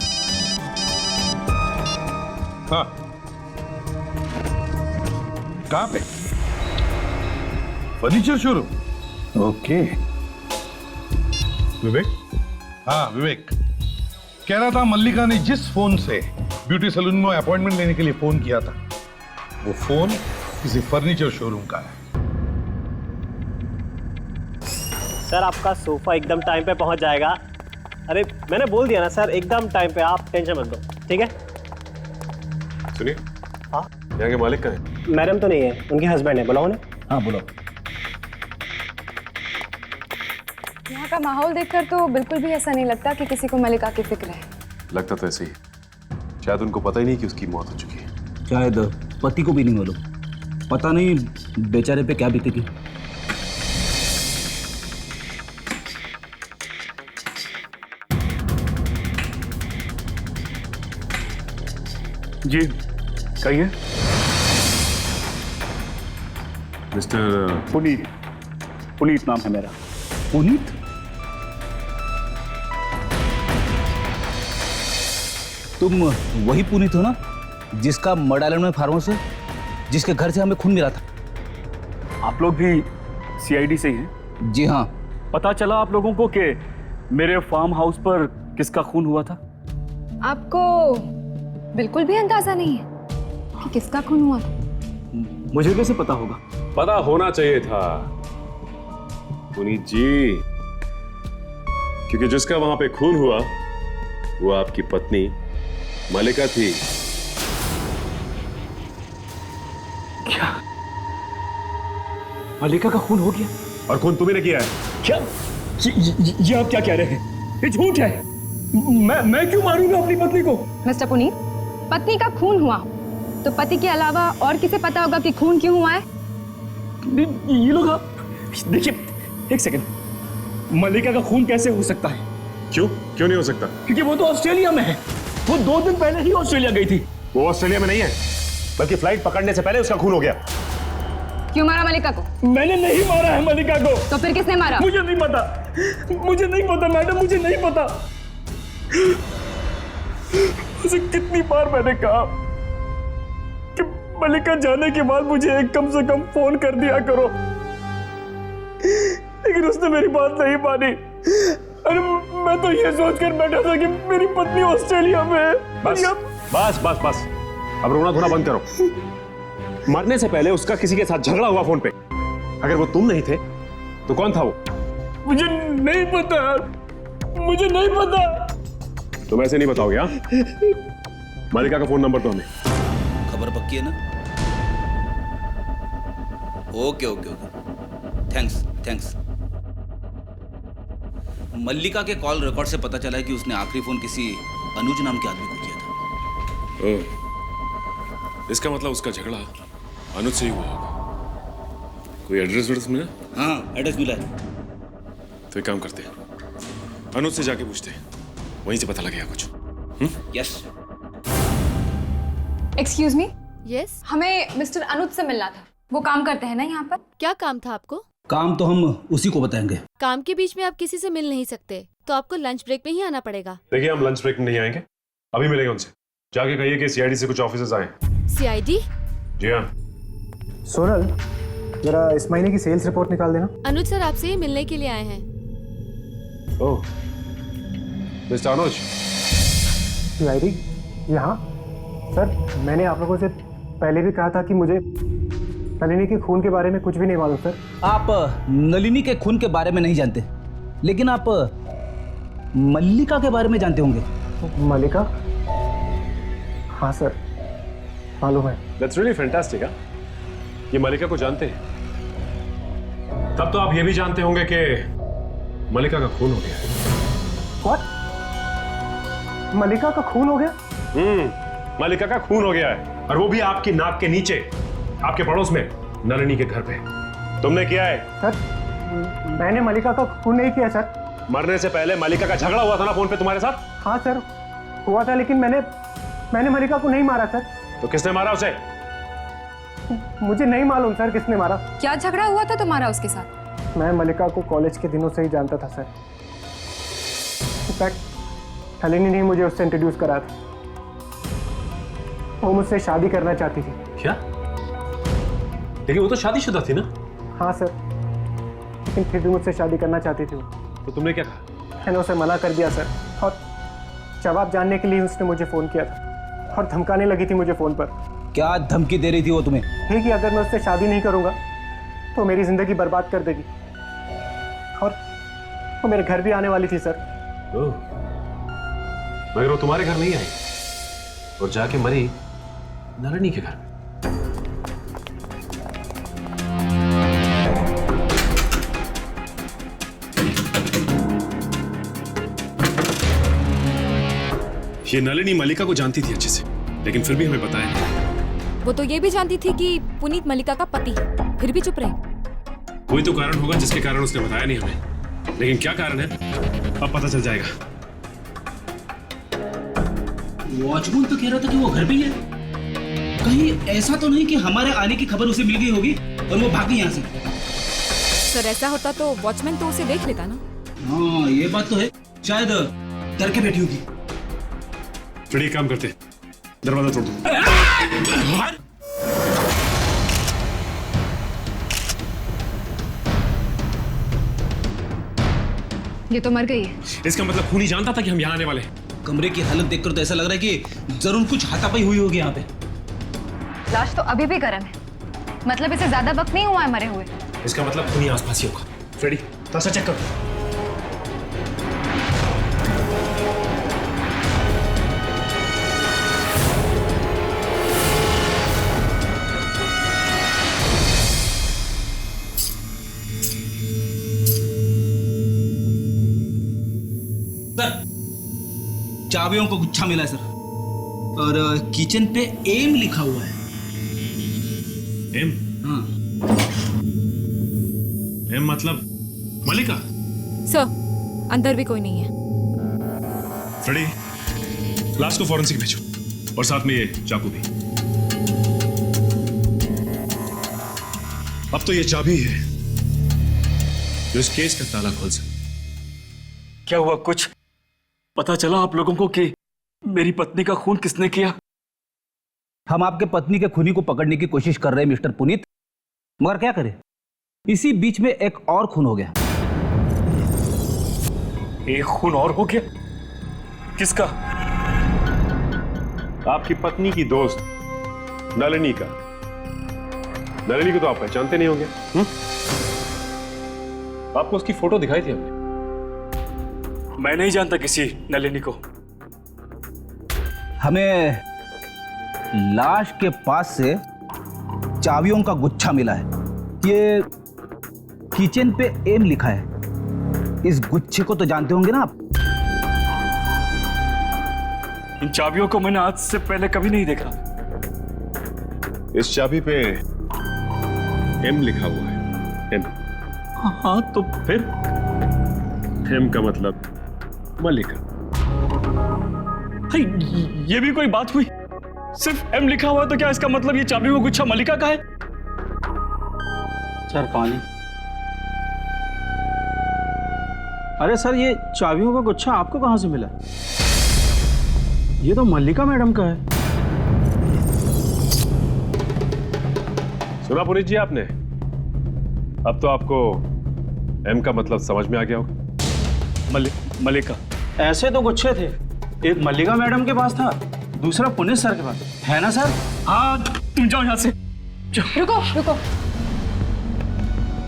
S2: हाँ, कहाँ पे? Furniture showroom. ओके।
S3: विवेक?
S2: हाँ विवेक, कह रहा था मल्लिका ने जिस फोन से ब्यूटी सैलून में अपॉइंटमेंट लेने के लिए फोन किया था वो फोन किसी फर्नीचर शोरूम का है।
S19: सर, आपका सोफा एकदम टाइम पे पहुंच जाएगा। अरे मैंने बोल दिया ना सर, एकदम टाइम पे, आप टेंशन मत लो, ठीक है?
S17: सुनिए,
S19: हाँ,
S17: यहाँ के मालिक कहाँ है?
S19: मैडम तो नहीं है, उनके हस्बैंड है, बुलाओ उन्हें।
S4: हाँ बुलाओ।
S5: यहाँ का माहौल देखकर तो बिल्कुल भी ऐसा नहीं लगता कि किसी को मलिका की फिक्र है।
S8: लगता तो ऐसे ही, शायद उनको पता ही नहीं कि उसकी मौत हो चुकी है।
S4: शायद पति को भी नहीं मालूम, पता नहीं बेचारे पे क्या बीतेगी।
S3: जी कहिए।
S8: मिस्टर
S4: पुनीत नाम है मेरा। पुनीत? तुम वही पुनीत हो ना जिसका मड आइलैंड में फार्म हाउस है, जिसके घर से हमें खून मिला था?
S20: आप लोग भी सीआईडी से ही हैं?
S4: जी हाँ।
S20: पता चला आप लोगों को कि मेरे फार्म हाउस पर किसका खून हुआ था?
S5: आपको बिल्कुल भी अंदाजा नहीं है कि किसका खून हुआ था?
S20: मुझे कैसे पता होगा?
S17: पता होना चाहिए था पुनीत जी, क्योंकि जिसका वहां पे खून हुआ वो आपकी पत्नी मलिका थी।
S7: क्या मलिका का खून हो गया?
S17: और खून तुम्ही ने किया है?
S20: क्या ये आप क्या कह रहे हैं? ये झूठ है। मैं क्यों मारूंगा अपनी पत्नी को?
S5: मिस्टर पुनीत, पत्नी का खून हुआ तो पति के अलावा और किसे पता होगा कि खून क्यों हुआ है?
S20: ये लोग देखिए, एक सेकंड, मलिका का खून कैसे हो सकता है?
S17: क्यों नहीं हो सकता?
S20: क्योंकि वो तो ऑस्ट्रेलिया में है। वो 2 दिन पहले ही ऑस्ट्रेलिया गई थी।
S17: वो ऑस्ट्रेलिया में नहीं है, बल्कि फ्लाइट पकड़ने से पहले उसका खून हो गया।
S5: क्यों मारा मलिका को?
S20: मैंने नहीं मारा है मलिका को।
S5: तो फिर किसने मारा?
S20: मुझे नहीं पता मैडम, मुझे नहीं पता। उसे कितनी बार मैंने कहा कि मलिका जाने के बाद मुझे कम से कम फोन कर दिया करो, लेकिन उसने मेरी बात नहीं मानी। अरे मैं तो ये सोचकर बैठा था कि मेरी पत्नी ऑस्ट्रेलिया में है।
S17: बस अब रोना धोना बंद करो। मरने से पहले उसका किसी के साथ झगड़ा हुआ फोन पे। अगर वो तुम नहीं थे तो कौन था वो?
S20: मुझे नहीं पता।
S17: तुम ऐसे नहीं बताओगे? हाँ, मलिका का फोन नंबर तो हमें।
S4: खबर पक्की है ना? Okay thanks. मल्लिका के कॉल रिकॉर्ड से पता चला है कि उसने आखिरी फोन किसी अनुज नाम के आदमी को किया था।
S17: ओह, इसका मतलब उसका झगड़ा अनुज से ही हुआ होगा। कोई एड्रेस मिला?
S4: हाँ, एड्रेस मिला है।
S17: तो एक काम करते हैं, अनुज से जाके पूछते हैं, वहीं से पता लगेगा कुछ।
S4: यस।
S5: Excuse me.
S16: यस,
S5: हमें मिस्टर अनुज से मिलना था। वो काम करते हैं ना यहाँ पर?
S16: क्या काम था आपको?
S4: काम तो हम उसी को बताएंगे।
S16: काम के बीच में आप किसी से मिल नहीं सकते, तो आपको लंच ब्रेक में ही आना पड़ेगा।
S17: देखिए, हम लंच ब्रेक में नहीं आएंगे, अभी मिलेंगे उनसे। जाके कहिए कि सीआईडी से कुछ ऑफिसर्स आए।
S16: सीआईडी?
S17: जी हाँ।
S7: सोनल, जरा इस महीने की सेल्स रिपोर्ट निकाल देना।
S16: अनुज सर आपसे ही मिलने के लिए आए हैं।
S17: ओह, मिस्टर अनुज।
S7: सीआईडी? यहाँ सर, मैंने आप लोगों से पहले भी कहा था कि मुझे नलिनी के खून के बारे में कुछ भी नहीं मालूम सर।
S4: आप नलिनी के खून के बारे में नहीं जानते, लेकिन आप मल्लिका के बारे में जानते होंगे।
S7: मल्लिका? हाँ सर, मालूम है।
S17: That's really fantastic, ये मल्लिका को जानते हैं। तब तो आप ये भी जानते होंगे कि मल्लिका का खून हो गया है।
S7: What? मल्लिका का खून हो गया?
S17: मल्लिका का खून हो गया है, और वो भी आपकी नाक के नीचे, आपके पड़ोस में, नलिनी के घर पे। तुमने किया है?
S7: सर, मैंने मल्लिका का खून नहीं किया सर।
S17: मरने से पहले मल्लिका का झगड़ा हुआ था ना फोन पे तुम्हारे साथ?
S7: हाँ सर, हुआ था, लेकिन मैंने मल्लिका को नहीं मारा सर।
S17: तो किसने मारा उसे?
S7: मुझे नहीं मालूम सर किसने मारा।
S5: क्या झगड़ा हुआ था तुम्हारा उसके साथ?
S7: मैं मल्लिका को कॉलेज के दिनों से ही जानता था सर। इनफैक्ट नलिनी ने मुझे उससे इंट्रोड्यूस करा था। वो मुझसे शादी करना चाहती थी।
S17: क्या? लेकिन वो तो शादीशुदा थी ना?
S7: हाँ सर, लेकिन फिर भी मुझसे शादी करना चाहती थी वो।
S17: तो तुमने क्या कहा?
S7: मैंने उसे मना कर दिया सर, और जवाब जानने के लिए उसने मुझे फोन किया था और धमकाने लगी थी मुझे फोन पर।
S4: क्या धमकी दे रही थी वो तुम्हें?
S7: थी कि अगर मैं उससे शादी नहीं करूंगा तो मेरी जिंदगी बर्बाद कर देगी, और वो मेरे घर भी आने वाली थी सर।
S17: मगर वो तुम्हारे घर नहीं आई और जाके मरी नलिनी के घर में। ये नलिनी मल्लिका को जानती थी अच्छे से, लेकिन फिर भी हमें बताया नहीं।
S16: वो तो ये भी जानती थी कि पुनीत मल्लिका का पति है, फिर भी चुप रही।
S17: कोई तो कारण होगा जिसके कारण उसने बताया नहीं हमें, लेकिन क्या कारण है अब पता चल जाएगा।
S4: वॉचमैन तो कह रहा था कि वो घर पे ही है। कहीं ऐसा तो नहीं कि हमारे आने की खबर उसे मिल गई होगी और वो भागी यहाँ से?
S16: सर ऐसा होता तो वॉचमैन तो उसे देख लेता ना।
S4: हाँ, ये बात तो है, शायद डर के बैठी होगी।
S17: फिर एक काम करते, दरवाजा तोड़ दो।
S5: ये तो मर गई है।
S17: इसका मतलब खूनी जानता था कि हम यहाँ आने वाले हैं।
S4: कमरे की हालत देखकर तो ऐसा लग रहा है कि जरूर कुछ हाथापाई हुई होगी यहाँ पे।
S5: लाश तो अभी भी गर्म है, मतलब इसे ज्यादा वक्त नहीं हुआ है मरे हुए।
S17: इसका मतलब खूनी आसपास ही होगा। फ्रेडी, थोड़ा सा चेक करो।
S4: चाबियों का गुच्छा मिला है सर, और किचन पे एम लिखा हुआ है।
S17: एम?
S4: हाँ।
S17: एम मतलब मलिका?
S16: सर अंदर भी कोई नहीं है।
S17: फ्रेडी, लाश को फॉरेंसिक भेजो और साथ में ये चाकू भी। अब तो ये चाबी है जो इस केस का ताला खोल सकती।
S11: क्या हुआ, कुछ पता चला आप लोगों को कि मेरी पत्नी का खून किसने किया?
S4: हम आपके पत्नी के खूनी को पकड़ने की कोशिश कर रहे हैं मिस्टर पुनीत, मगर क्या करें, इसी बीच में एक और खून हो गया।
S11: एक खून और हो गया? किसका?
S17: आपकी पत्नी की दोस्त नलिनी का। नलिनी को तो आप पहचानते नहीं होंगे। आपको उसकी फोटो दिखाई थी हमने।
S11: मैं नहीं जानता किसी नलिनी को।
S4: हमें लाश के पास से चाबियों का गुच्छा मिला है। ये किचन पे एम लिखा है। इस गुच्छे को तो जानते होंगे ना आप?
S11: इन चाबियों को मैंने आज से पहले कभी नहीं देखा।
S17: इस चाबी पे एम लिखा हुआ है। एम?
S11: हाँ तो फिर?
S17: एम का मतलब मलिका।
S11: ये भी कोई बात हुई? सिर्फ एम लिखा हुआ तो क्या इसका मतलब ये चाबी का गुच्छा मलिका का है?
S4: सर पानी। अरे सर, ये चाबियों का गुच्छा आपको कहां से मिला? ये तो मल्लिका मैडम का है।
S17: सुना पुनीत जी आपने? अब तो आपको एम का मतलब समझ में आ गया होगा।
S11: मल्लिका?
S4: ऐसे तो गुच्छे थे, एक मल्लिका मैडम के पास था, दूसरा पुनीत सर के पास है ना सर?
S11: हाँ, तुम जाओ यहाँ से।
S5: रुको रुको,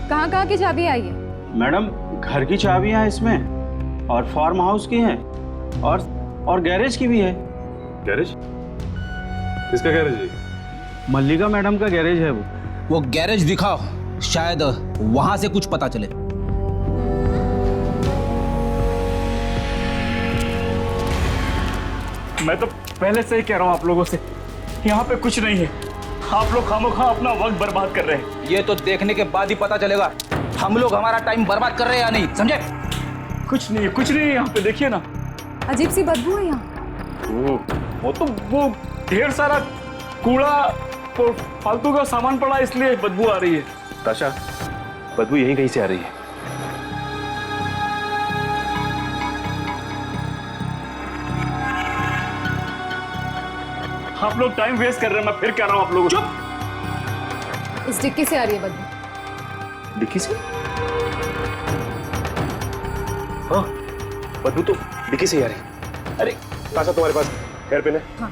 S5: कहाँ कहाँ की चाबी आई है?
S4: मैडम, घर की चाबियां हैं इसमें, और फार्म हाउस की है, और गैरेज की भी है।
S17: गैरेज? किसका गैरेज है?
S4: मल्लिका मैडम का गैरेज है वो गैरेज दिखाओ, शायद वहां से कुछ पता चले।
S11: मैं तो पहले से ही कह रहा हूं आप लोगों से, यहाँ पे कुछ नहीं है। आप लोग खामोखा अपना वक्त बर्बाद कर रहे हैं।
S4: ये तो देखने के बाद ही पता चलेगा हम लोग हमारा टाइम बर्बाद कर रहे हैं या नहीं, समझे?
S11: कुछ नहीं है यहाँ पे, देखिए ना।
S5: अजीब सी बदबू है यहाँ।
S11: वो ढेर सारा कूड़ा और फालतू का सामान पड़ा, इसलिए बदबू आ रही है।
S17: ताशा, बदबू यहीं कहीं से आ रही है।
S11: आप लोग टाइम वेस्ट कर रहे हैं, मैं फिर कह रहा हूं आप लोगों।
S5: चुप! इस डिक्की से आ रही है बदबू।
S17: डिक्की से? हाँ, बदबू तो डिक्की से ही आ रही है। अरे ताशा, तुम्हारे पास हेयर पिन है?
S5: हाँ।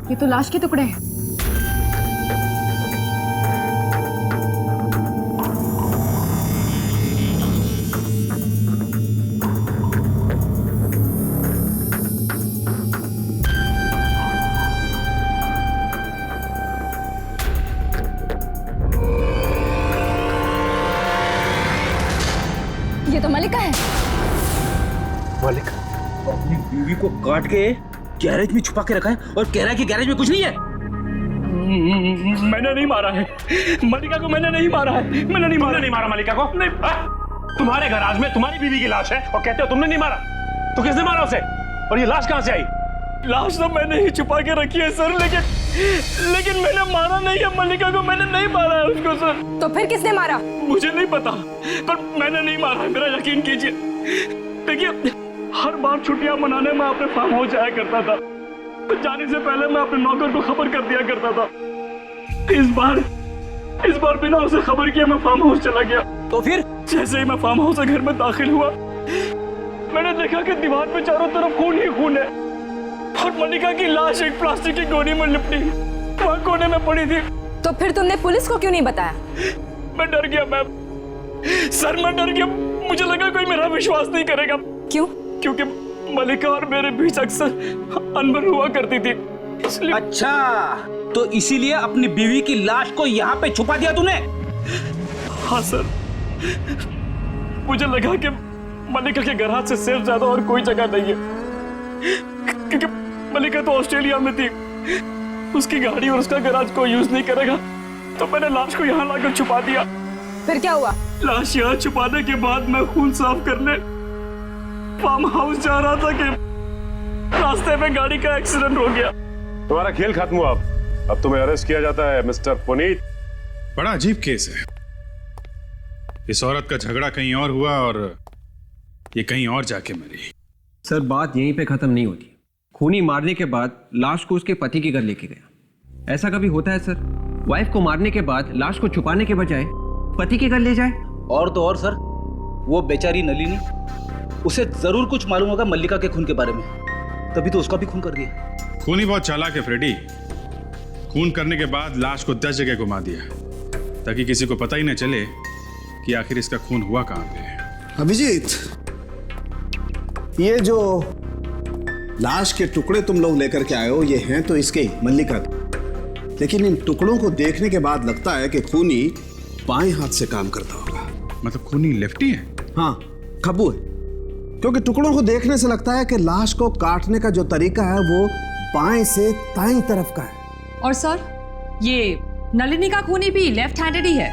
S5: ये तो लाश के टुकड़े हैं। ये तो मलिका है।
S4: मलिका अपनी बीवी को काट के गैरेज में छुपा के रखा है और कह रहा है कि गैरेज में कुछ नहीं है।
S11: मैंने नहीं मारा है मलिका को, मैंने नहीं मारा है। मैंने नहीं मारा मलिका को। नहीं।
S17: तुम्हारे गैराज में तुम्हारी बीवी की लाश है और कहते हो तुमने नहीं मारा। तो किसने मारा उसे? और ये लाश कहां से आई?
S20: लाश तो मैंने ही छुपा के रखी है सर, लेकिन मैंने मारा नहीं है मल्लिका को, मैंने नहीं मारा है उसको सर।
S15: तो फिर किसने मारा?
S20: मुझे नहीं पता, पर मैंने नहीं मारा है, मेरा यकीन कीजिए। देखिए, हर बार छुट्टियां मनाने में अपने फार्म हाउस जाया करता था, तो जाने से पहले मैं अपने नौकर को खबर कर दिया करता था। इस बार बिना उसे खबर किए मैं फार्म हाउस चला गया।
S4: तो फिर
S20: जैसे ही मैं फार्म हाउस से घर में दाखिल हुआ, मैंने देखा कि दीवार पे चारों तरफ खून ही खून है और मल्लिका की लाश एक प्लास्टिक की गोनी में लिपटी वहां कोने में पड़ी थी।
S15: तो फिर तुमने पुलिस को क्यों नहीं बताया?
S20: मैं डर गया मैम, सर मैं डर गया। मुझे लगा कोई मेरा विश्वास नहीं करेगा।
S15: क्यों?
S20: क्योंकि मल्लिका और मेरे बीच अक्सर अनबन हुआ करती थी, इसलिए।
S4: अच्छा, तो इसीलिए अपनी बीवी की लाश को यहाँ पे छुपा दिया तूने?
S20: हाँ सर, मुझे लगा कि मल्लिका के गैराज से सिर्फ ज्यादा और कोई जगह नहीं है, क्योंकि मल्लिका तो ऑस्ट्रेलिया में थी, उसकी गाड़ी और उसका गैराज कोई यूज नहीं करेगा, तो मैंने लाश को यहाँ लाकर छुपा दिया।
S15: फिर क्या हुआ?
S20: लाश यहाँ छुपाने के बाद मैं खून साफ करने फार्म हाउस जा रहा था कि रास्ते में गाड़ी का एक्सीडेंट हो गया।
S17: तुम्हारा खेल खत्म हुआ। अब तुम्हें अरेस्ट किया जाता है मिस्टर पुनीत।
S3: बड़ा अजीब केस है। इस औरत का झगड़ा कहीं और हुआ और ये कहीं और जाके मरी।
S10: सर बात यहीं पे खत्म नहीं होती। खूनी मारने के बाद लाश को उसके पति के घर लेके गया। ऐसा कभी होता है सर? वाइफ को मारने के बाद लाश को छुपाने के बजाय पति के घर ले जाए।
S4: और तो और सर, वो बेचारी नलिनी, उसे जरूर कुछ मालूम होगा मल्लिका के खून के बारे में, तभी तो उसका भी खून कर दिया।
S3: खूनी बहुत चालाक है फ्रेडी। खून करने के बाद लाश को 10 जगह घुमा दिया ताकि किसी को पता ही न चले कि आखिर इसका खून हुआ कहां पे।
S13: अभिजीत, ये जो लाश के टुकड़े तुम लोग लेकर के आए हो, ये हैं तो इसके मल्लिका के, लेकिन इन टुकड़ों को देखने के बाद लगता है कि खूनी बाएं हाथ से काम करता होगा।
S3: मतलब खूनी लेफ्टी है?
S13: हाँ, खब्बू है, क्योंकि टुकड़ों को देखने से लगता है कि लाश को काटने का जो तरीका है वो बाएं से दाईं तरफ का है।
S15: और सर, ये नलिनी का खूनी भी लेफ्ट हैंडेड ही है,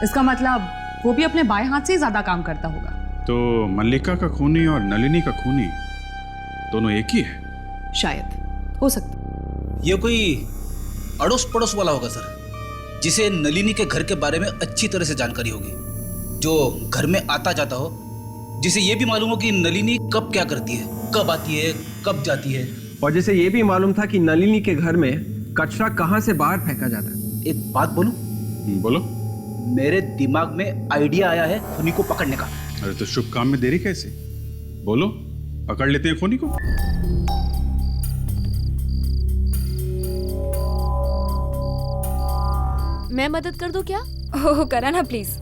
S15: इसका मतलब वो भी अपने बाएं हाथ से ही ज्यादा काम करता होगा।
S3: तो मल्लिका का खूनी और नलिनी का खूनी दोनों एक ही है?
S15: शायद, हो सकता।
S4: ये कोई अड़ोस पड़ोस वाला होगा सर, जिसे नलिनी के घर के बारे में अच्छी तरह से जानकारी होगी, जो घर में आता जाता हो, जिसे ये भी मालूम हो कि नलिनी कब क्या करती है, कब आती है, कब जाती है,
S10: और जिसे ये भी मालूम था कि नलिनी के घर में कचरा कहां से बाहर फेंका जाता है।
S4: एक बात बोलूं?
S3: बोलो।
S4: मेरे दिमाग में आइडिया आया है खूनी को पकड़ने का।
S3: अरे तो शुभ काम में देरी कैसे? बोलो, पकड़ लेते हैं खूनी को।
S16: मैं मदद कर दूं क्या?
S5: ओह, करा ना प्लीज।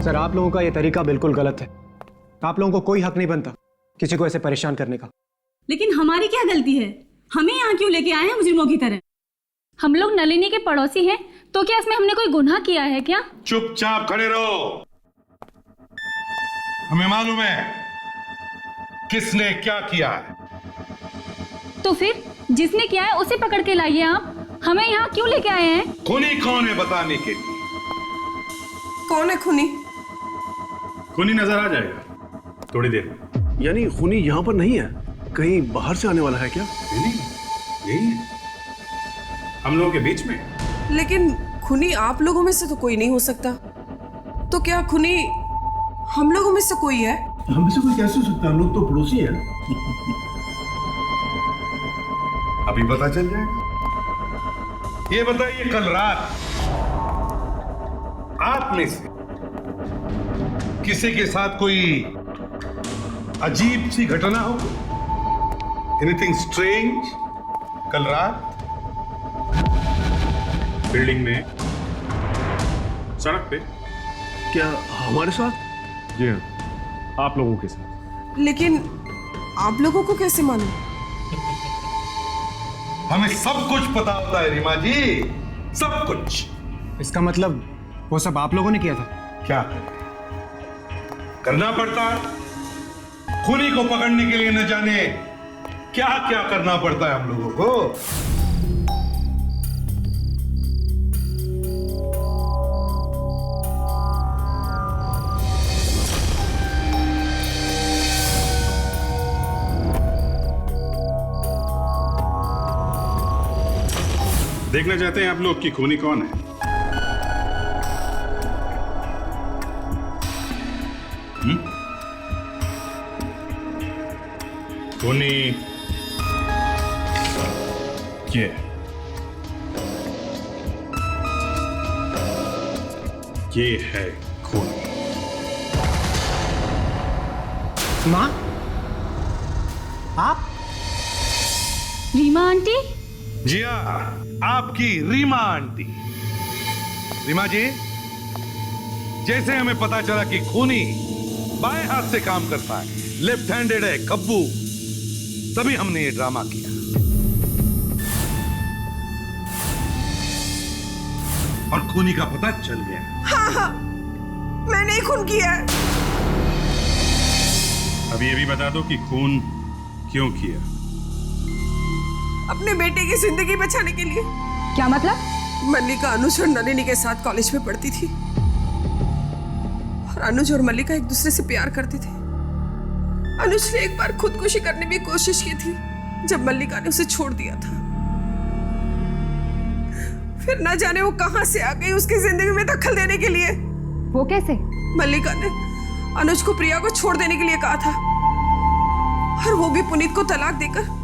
S7: सर, आप लोगों का ये तरीका बिल्कुल गलत है। आप लोगों को कोई हक नहीं बनता किसी को ऐसे परेशान करने का।
S1: लेकिन हमारी क्या गलती है? हमें यहाँ क्यों लेके आए हैं मुजरिमों की तरह?
S5: हम लोग नलिनी के पड़ोसी हैं, तो क्या इसमें हमने कोई गुनाह किया है क्या?
S2: चुपचाप खड़े रहो। हमें मालूम है किसने क्या किया है।
S5: तो फिर जिसने किया है उसे पकड़ के लाइए। आप हमें यहाँ क्यों लेके आए हैं?
S2: खूनी कौन है बताने के लिए।
S14: कौन है खूनी?
S3: खूनी नजर आ जाएगा थोड़ी देर में।
S17: यानी खूनी यहाँ पर नहीं है, कहीं बाहर से आने वाला है क्या?
S3: नहीं, यही है हम लोगों के बीच में।
S14: लेकिन खूनी आप लोगों में से तो कोई नहीं हो सकता। तो क्या खूनी हम लोगों में से कोई है?
S17: हम में से कोई कैसे हो सकता है? हम लोग तो पड़ोसी हैं।
S2: अभी पता चल जाएगा। ये बताइए, कल रात आप में से किसी के साथ कोई अजीब सी घटना हो? एनीथिंग स्ट्रेंज कल रात?
S3: बिल्डिंग में, सड़क पे।
S20: क्या हमारे साथ?
S17: जी हाँ, आप लोगों के साथ।
S14: लेकिन आप लोगों को कैसे मालूम?
S2: हमें सब कुछ पता होता है रीमा जी, सब कुछ।
S7: इसका मतलब वो सब आप लोगों ने किया था?
S2: क्या करना पड़ता है? खूनी को पकड़ने के लिए न जाने क्या क्या करना पड़ता है हम लोगों को।
S3: देखना चाहते हैं आप लोग कि खूनी कौन है? खूनी ये है खूनी।
S7: माँ, आप?
S1: रीमा आंटी?
S2: जी हाँ, आपकी रीमा आंटी। रीमा जी, जैसे हमें पता चला कि खूनी बाएं हाथ से काम करता है, लेफ्ट हैंडेड है, कब्बू, तभी हमने ये ड्रामा किया। और खूनी का पता चल गया।
S14: हाँ हाँ, मैंने ही खून किया है।
S3: अब ये भी बता दो कि खून क्यों किया?
S14: अपने बेटे की जिंदगी बचाने के लिए।
S5: क्या मतलब?
S14: मल्लिका अनुज और नलिनी के साथ कॉलेज में पढ़ती थी और अनुज और मल्लिका एक दूसरे से प्यार करते थे। अनुज ने एक बार खुदकुशी करने की कोशिश की थी जब मल्लिका ने उसे छोड़ दिया था। फिर न जाने वो कहां से आ गई उसकी जिंदगी में दखल देने के लिए।
S5: वो कैसे?
S14: मल्लिका ने अनुज को प्रिया को छोड़ देने के लिए कहा था और वो भी पुनीत को तलाक देकर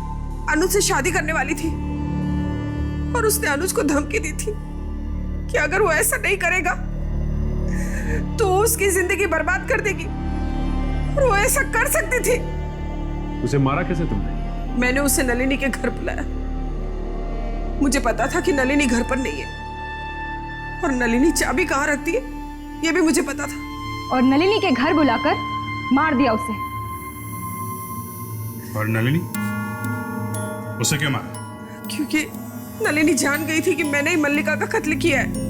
S14: अनुज से शादी करने वाली थी। और उसने अनुज को धमकी दी थी कि अगर वो ऐसा नहीं करेगा तो वो उसकी जिंदगी बर्बाद कर देगी। और वो ऐसा कर सकती थी।
S17: उसे मारा कैसे तुमने?
S14: मैंने उसे नलिनी के घर बुलाया। मुझे पता था कि नलिनी घर पर नहीं है और नलिनी चाबी कहाँ रखती है ये भी मुझे पता था।
S5: और नलिनी के घर बुलाकर मार दिया उसे।
S3: और नलिनी? उसे क्यों मारा?
S14: क्योंकि नलिनी जान गई थी कि मैंने ही मल्लिका का कत्ल किया है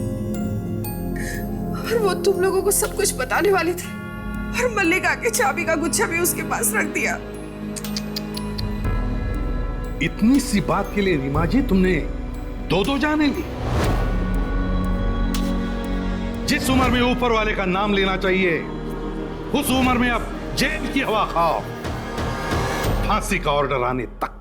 S14: और वो तुम लोगों को सब कुछ बताने वाली थी। और मल्लिका के चाबी का गुच्छा भी उसके पास रख दिया।
S2: इतनी सी बात के लिए रीमा जी तुमने दो जाने ली? जिस उम्र में ऊपर वाले का नाम लेना चाहिए उस उम्र में अब जेल की हवा खाओ, फांसी का ऑर्डर आने तक।